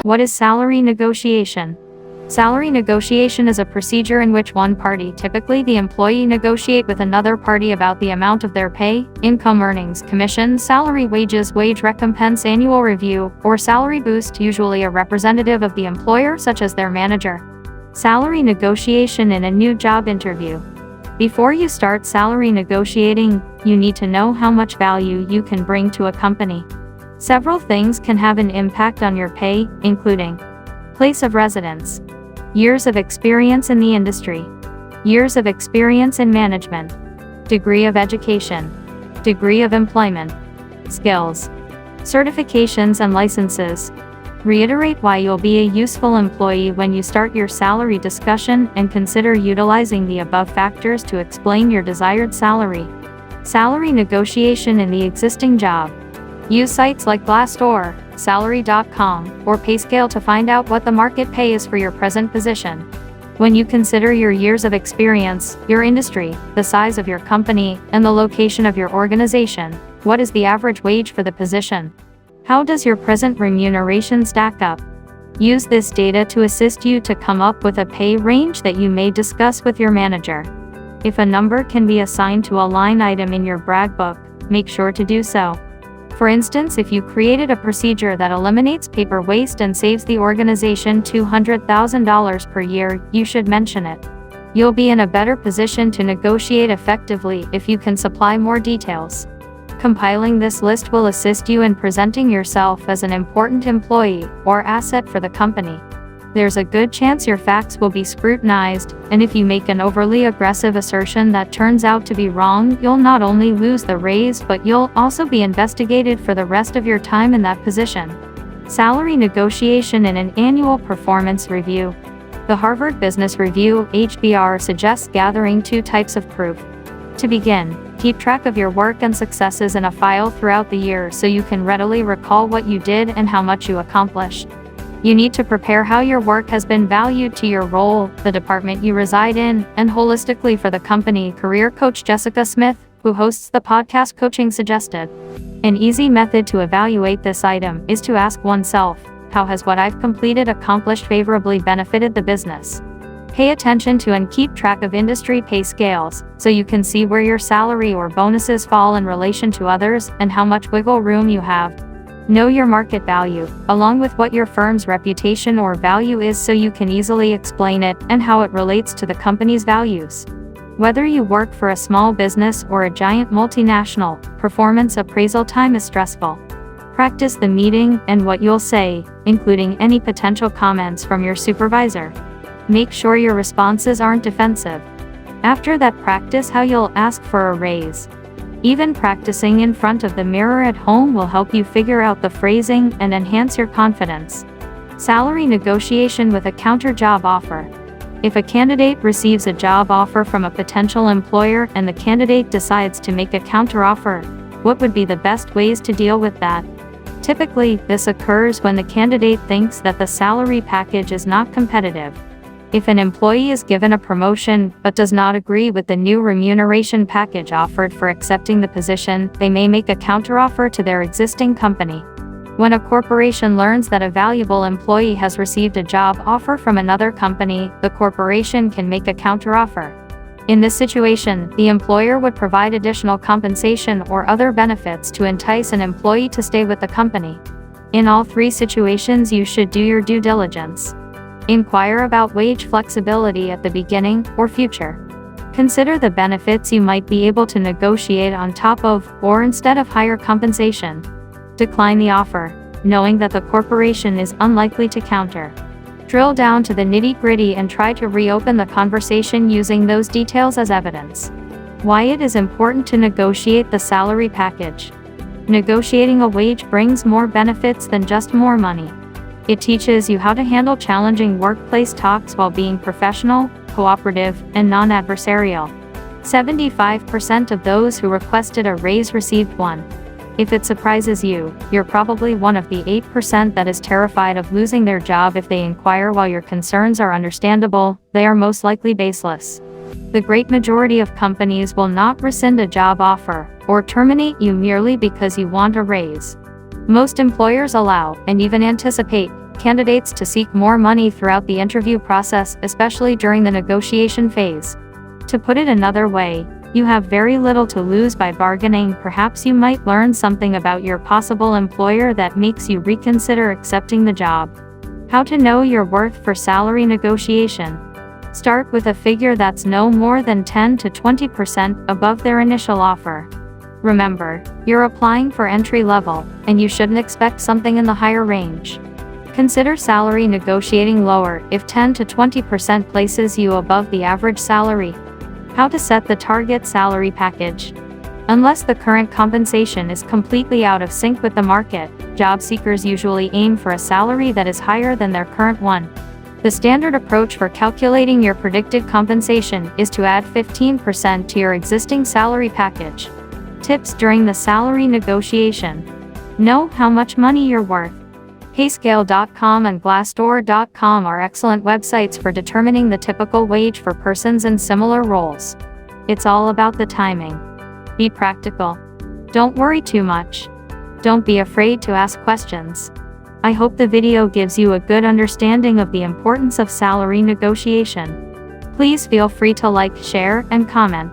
What is salary negotiation? Salary negotiation is a procedure in which one party, typically the employee, negotiate with another party about the amount of their pay, income, earnings, commission, salary, wages, wage recompense, annual review, or salary boost, usually a representative of the employer such as their manager. Salary negotiation in a new job interview. Before you start salary negotiating, you need to know how much value you can bring to a company. Several things can have an impact on your pay, including place of residence, years of experience in the industry, years of experience in management, degree of education, degree of employment, skills, certifications and licenses. Reiterate why you'll be a useful employee when you start your salary discussion and consider utilizing the above factors to explain your desired salary. Salary negotiation in the existing job. Use sites like Glassdoor, Salary.com, or PayScale to find out what the market pay is for your present position. When you consider your years of experience, your industry, the size of your company, and the location of your organization, what is the average wage for the position? How does your present remuneration stack up? Use this data to assist you to come up with a pay range that you may discuss with your manager. If a number can be assigned to a line item in your brag book, make sure to do so. For instance, if you created a procedure that eliminates paper waste and saves the organization $200,000 per year, you should mention it. You'll be in a better position to negotiate effectively if you can supply more details. Compiling this list will assist you in presenting yourself as an important employee or asset for the company. There's a good chance your facts will be scrutinized, and if you make an overly aggressive assertion that turns out to be wrong, you'll not only lose the raise, but you'll also be investigated for the rest of your time in that position. Salary negotiation in an annual performance review. The Harvard Business Review, HBR, suggests gathering two types of proof. To begin, keep track of your work and successes in a file throughout the year so you can readily recall what you did and how much you accomplished. You need to prepare how your work has been valued to your role, the department you reside in, and holistically for the company. Career coach Jessica Smith, who hosts the podcast Coaching, suggested an easy method to evaluate this item is to ask oneself, how has what I've completed accomplished favorably benefited the business? Pay attention to and keep track of industry pay scales, so you can see where your salary or bonuses fall in relation to others and how much wiggle room you have. Know your market value, along with what your firm's reputation or value is so you can easily explain it and how it relates to the company's values. Whether you work for a small business or a giant multinational, performance appraisal time is stressful. Practice the meeting and what you'll say, including any potential comments from your supervisor. Make sure your responses aren't defensive. After that, practice how you'll ask for a raise. Even practicing in front of the mirror at home will help you figure out the phrasing and enhance your confidence. Salary negotiation with a counter job offer. If a candidate receives a job offer from a potential employer and the candidate decides to make a counter offer, what would be the best ways to deal with that? Typically, this occurs when the candidate thinks that the salary package is not competitive. If an employee is given a promotion but does not agree with the new remuneration package offered for accepting the position, they may make a counteroffer to their existing company. When a corporation learns that a valuable employee has received a job offer from another company, the corporation can make a counteroffer. In this situation, the employer would provide additional compensation or other benefits to entice an employee to stay with the company. In all three situations, you should do your due diligence. Inquire about wage flexibility at the beginning or future. Consider the benefits you might be able to negotiate on top of or instead of higher compensation. Decline the offer, knowing that the corporation is unlikely to counter. Drill down to the nitty-gritty and try to reopen the conversation using those details as evidence. Why it is important to negotiate the salary package. Negotiating a wage brings more benefits than just more money. It teaches you how to handle challenging workplace talks while being professional, cooperative, and non-adversarial. 75% of those who requested a raise received one. If it surprises you, you're probably one of the 8% that is terrified of losing their job. If they inquire while your concerns are understandable, they are most likely baseless. The great majority of companies will not rescind a job offer or terminate you merely because you want a raise. Most employers allow, and even anticipate, candidates to seek more money throughout the interview process, especially during the negotiation phase. To put it another way, you have very little to lose by bargaining. Perhaps you might learn something about your possible employer that makes you reconsider accepting the job. How to know your worth for salary negotiation. Start with a figure that's no more than 10 to 20% above their initial offer. Remember, you're applying for entry level, and you shouldn't expect something in the higher range. Consider salary negotiating lower if 10 to 20% places you above the average salary. How to set the target salary package. Unless the current compensation is completely out of sync with the market, job seekers usually aim for a salary that is higher than their current one. The standard approach for calculating your predicted compensation is to add 15% to your existing salary package. Tips during the salary negotiation. Know how much money you're worth. Payscale.com and Glassdoor.com are excellent websites for determining the typical wage for persons in similar roles. It's all about the timing. Be practical. Don't worry too much. Don't be afraid to ask questions. I hope the video gives you a good understanding of the importance of salary negotiation. Please feel free to like, share, and comment.